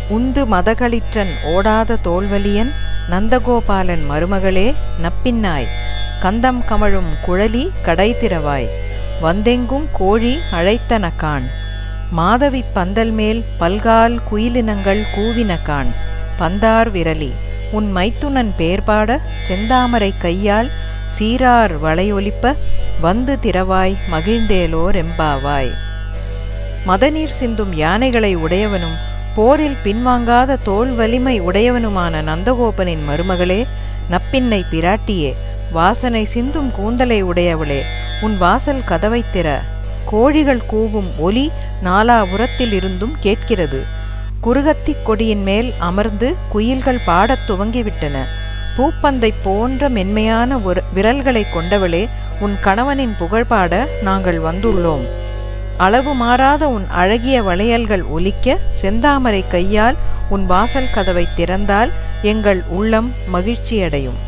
உந்து மதகளிற்றன் ஓடாத தோல்வலியன் நந்தகோபாலன் மருமகளே நப்பின்னாய் கந்தம் கமழும் குழலி கடைத்திரவாய் வந்தெங்கும் கோழி அழைத்தனகான் மாதவி பந்தல் மேல் பல்கால் குயிலினங்கள் கூவினகான் பந்தார் விரலி உன் மைத்துனன் பேர்பாட செந்தாமரை கையால் சீரார் வளையொலிப்ப வந்து திரவாய் மகிழ்ந்தேலோர் எம்பாவாய். மதநீர் சிந்தும் யானைகளை உடையவனும் போரில் பின்வாங்காத தோல் வலிமை உடையவனுமான நந்தகோபனின் மருமகளே நப்பின்னை பிராட்டியே வாசனை சிந்தும் கூந்தலை உடையவளே உன் வாசல் கதவைத் திற. கோழிகள் கூவும் ஒலி நாலாபுரத்தில் இருந்தும் கேட்கிறது. குருகத்திக் கொடியின் மேல் அமர்ந்து குயில்கள் பாடத் துவங்கிவிட்டன. பூப்பந்தை போன்ற மென்மையான விரல்களை கொண்டவளே உன் கணவனின் புகழ்பாட நாங்கள் வந்துள்ளோம். அளவு மாறாத உன் அழகிய வளையல்கள் ஒலிக்க செந்தாமரை கையால் உன் வாசல் கதவை திறந்தால் எங்கள் உள்ளம் மகிழ்ச்சியடையும்.